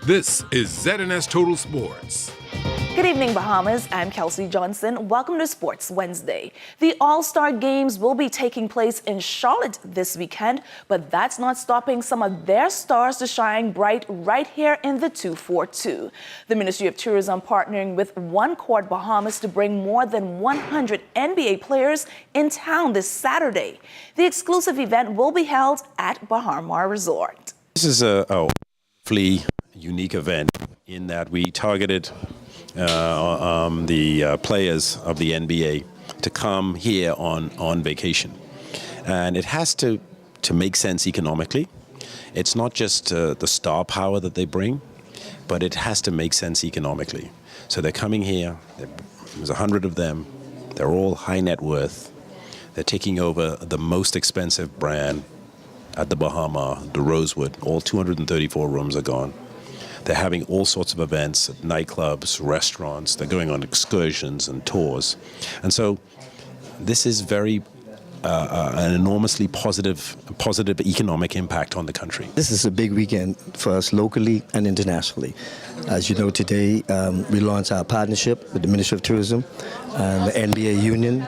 This is ZNS Total Sports. Good evening, Bahamas. I'm Kelsey Johnson. Welcome to Sports Wednesday. The All-Star Games will be taking place in Charlotte this weekend, but that's not stopping some of their stars to shine bright right here in the 242. The Ministry of Tourism partnering with One Court Bahamas to bring more than 100 NBA players in town this Saturday. The exclusive event will be held at Bahar Mar Resort. This is a wonderfully unique event in that we targeted the players of the NBA to come here on vacation. And it has to make sense economically. It's not just the star power that they bring, but it has to make sense economically. So they're coming here, there's 100 of them, they're all high net worth. They're taking over the most expensive brand at the Bahama, the Rosewood. All 234 rooms are gone. They're having all sorts of events at nightclubs, restaurants. They're going on excursions and tours. And so this is very an enormously positive economic impact on the country. This is a big weekend for us locally and internationally. As you know, today we launched our partnership with the Ministry of Tourism and the NBA Union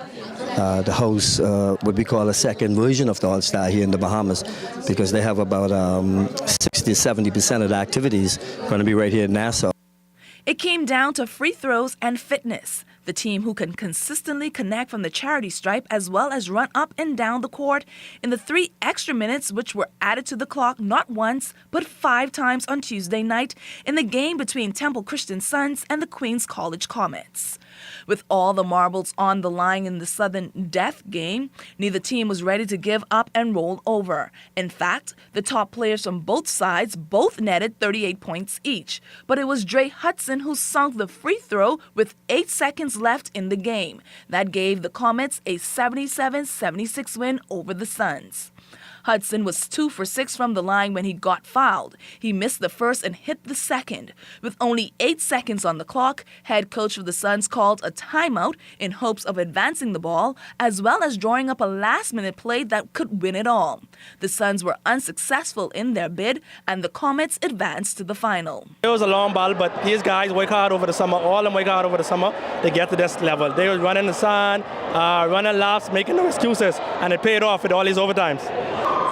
to host what we call a second version of the All-Star here in the Bahamas, because they have about 60-70% of the activities going to be right here in Nassau. It came down to free throws and fitness. The team who can consistently connect from the charity stripe as well as run up and down the court in the 3 extra minutes which were added to the clock not once but 5 times on Tuesday night in the game between Temple Christian Sons and the Queens College Comets. With all the marbles on the line in the sudden death game, neither team was ready to give up and roll over. In fact, the top players from both sides both netted 38 points each. But it was Dre Hudson who sunk the free throw with 8 seconds left in the game. That gave the Comets a 77-76 win over the Suns. Hudson was 2 for 6 from the line when he got fouled. He missed the first and hit the second. With only 8 seconds on the clock, head coach of the Suns called a timeout in hopes of advancing the ball, as well as drawing up a last-minute play that could win it all. The Suns were unsuccessful in their bid, and the Comets advanced to the final. It was a long ball, but these guys work hard over the summer. All of them work hard over the summer to get to this level. They were running the sun, running laps, making no excuses, and it paid off with all these overtimes.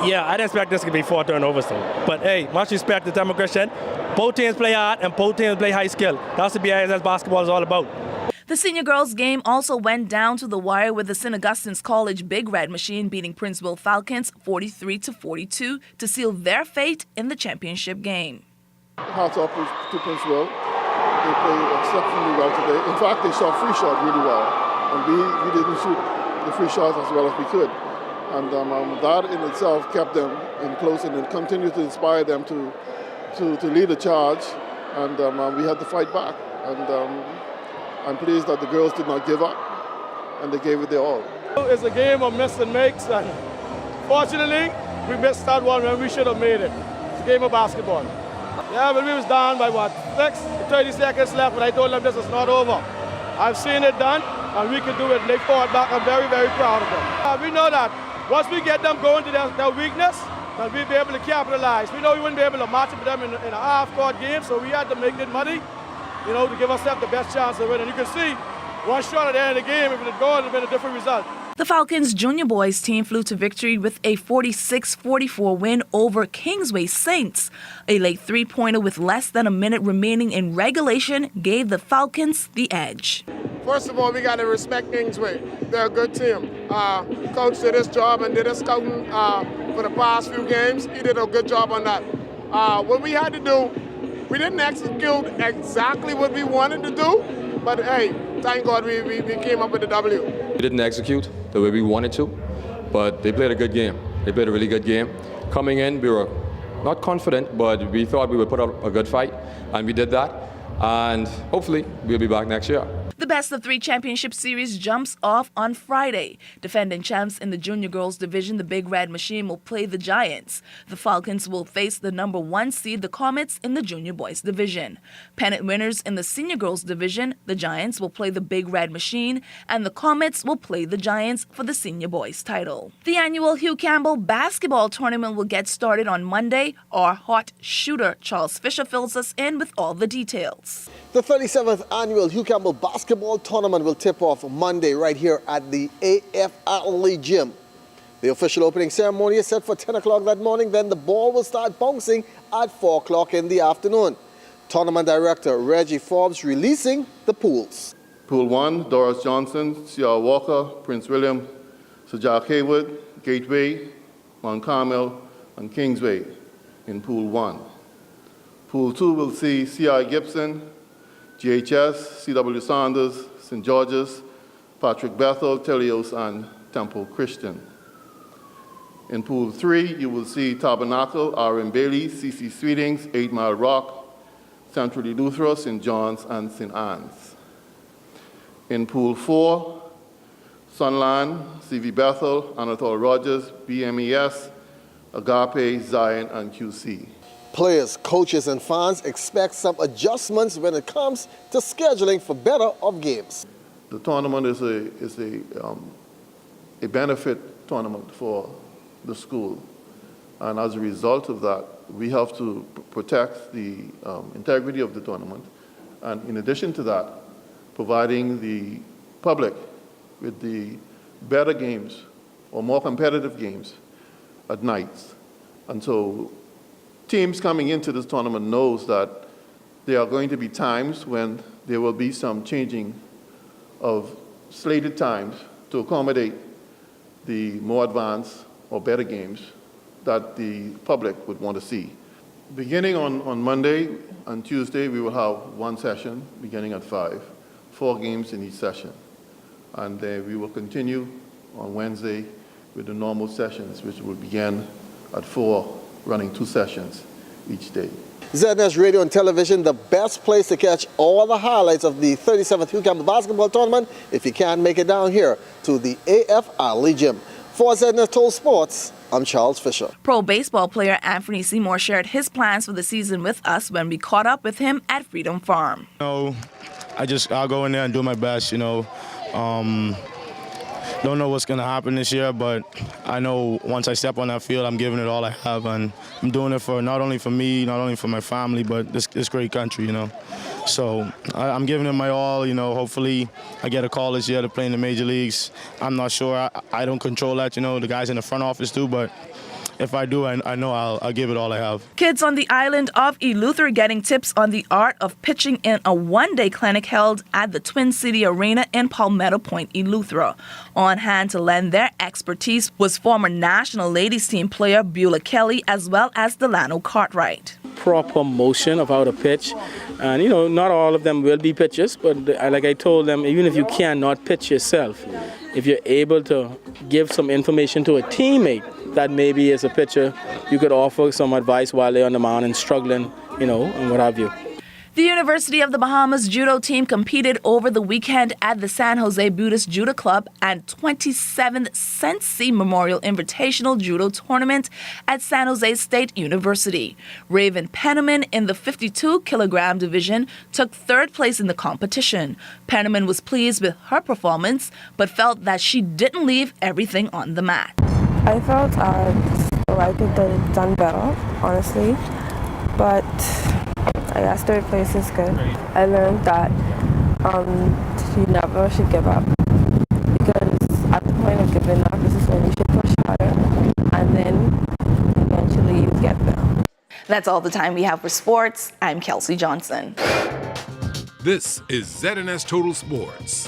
Yeah, I didn't expect this to be 4 turnovers though. But hey, much respect to Temple Christian. Both teams play hard and both teams play high skill. That's what BISS basketball is all about. The senior girls game also went down to the wire with the St. Augustine's College Big Red Machine beating Prince Will Falcons 43-42 to seal their fate in the championship game. Hats off to Prince Will. They played exceptionally well today. In fact, they shot free shot really well. And we didn't shoot the free shots as well as we could. And that in itself kept them in close and it continued to inspire them to lead the charge. And we had to fight back. And I'm pleased that the girls did not give up and they gave it their all. It's a game of miss and makes, and fortunately, we missed that one when we should have made it. It's a game of basketball. Yeah, but we was down by 30 seconds left, but I told them this is not over. I've seen it done, and we can do it. They fought back. I'm very, very proud of them. We know that once we get them going to their weakness, then we'll be able to capitalize. We know we wouldn't be able to match up with them in a half-court game, so we had to make it money, to give ourselves the best chance of winning. You can see, one shot at the end of the game, if it had gone, it would have been a different result. The Falcons junior boys team flew to victory with a 46-44 win over Kingsway Saints. A late three-pointer with less than a minute remaining in regulation gave the Falcons the edge. First of all, we got to respect Kingsway. They're a good team. Coach did his job and did his scouting for the past few games. He did a good job on that. What we had to do, we didn't execute exactly what we wanted to do, but hey, thank God we came up with the W. We didn't execute the way we wanted to, but they played a good game. They played a really good game. Coming in, we were not confident, but we thought we would put up a good fight, and we did that. And hopefully, we'll be back next year. The Best of Three Championship Series jumps off on Friday. Defending champs in the junior girls division, the Big Red Machine will play the Giants. The Falcons will face the number 1 seed, the Comets, in the junior boys division. Pennant winners in the senior girls division, the Giants will play the Big Red Machine, and the Comets will play the Giants for the senior boys title. The annual Hugh Campbell basketball tournament will get started on Monday. Our hot shooter, Charles Fisher, fills us in with all the details. The 37th annual Hugh Campbell basketball tournament will tip off Monday right here at the AFR Gym. The official opening ceremony is set for 10 o'clock that morning, then the ball will start bouncing at 4 o'clock in the afternoon. Tournament Director Reggie Forbes releasing the pools. Pool 1, Doris Johnson, C.R. Walker, Prince William, Sir Jack Haywood, Gateway, Mount Carmel, and Kingsway in Pool 1. Pool 2 will see C.I. Gibson, GHS, C.W. Sanders, St. George's, Patrick Bethel, Telios, and Temple Christian. In Pool 3, you will see Tabernacle, R.M. Bailey, C.C. Sweetings, 8 Mile Rock, Central Eleuthera, St. John's, and St. Anne's. In Pool 4, Sunland, C.V. Bethel, Anatole Rogers, BMES, Agape, Zion, and QC. Players, coaches, and fans expect some adjustments when it comes to scheduling for better of games. The tournament is a benefit tournament for the school, and as a result of that, we have to protect the integrity of the tournament, and in addition to that, providing the public with the better games or more competitive games at nights. And so teams coming into this tournament knows that there are going to be times when there will be some changing of slated times to accommodate the more advanced or better games that the public would want to see. Beginning on Monday and Tuesday, we will have one session beginning at 5, 4 games in each session. And we will continue on Wednesday with the normal sessions, which will begin at 4, running 2 sessions each day. ZNS Radio and Television, the best place to catch all the highlights of the 37th Hugh Campbell basketball tournament if you can't make it down here to the AFR Gym. For ZNS Total Sports, I'm Charles Fisher. Pro baseball player Anthony Seymour shared his plans for the season with us when we caught up with him at Freedom Farm. I'll go in there and do my best, Don't know what's going to happen this year, but I know once I step on that field, I'm giving it all I have, and I'm doing it for not only for me, not only for my family, but this great country, So I'm giving it my all, Hopefully I get a call this year to play in the major leagues. I'm not sure. I don't control that, The guys in the front office do, but if I do, I know I'll give it all I have. Kids on the island of Eleuthera getting tips on the art of pitching in a one-day clinic held at the Twin City Arena in Palmetto Point, Eleuthera. On hand to lend their expertise was former national ladies team player Beulah Kelly as well as Delano Cartwright. Proper motion of how to pitch, and not all of them will be pitchers, but like I told them, even if you cannot pitch yourself, if you're able to give some information to a teammate that maybe is a pitcher, you could offer some advice while they're on the mound and struggling, and what have you. The University of the Bahamas judo team competed over the weekend at the San Jose Buddhist Judo Club and 27th Sensi Memorial Invitational Judo Tournament at San Jose State University. Raven Penniman in the 52-kilogram division took 3rd place in the competition. Penniman was pleased with her performance, but felt that she didn't leave everything on the mat. I felt I could have done better, honestly, but I guess 3rd place is good. I learned that you never should give up, because at the point of giving up, this is when you should push harder, and then eventually you get there. That's all the time we have for sports. I'm Kelsey Johnson. This is ZNS Total Sports.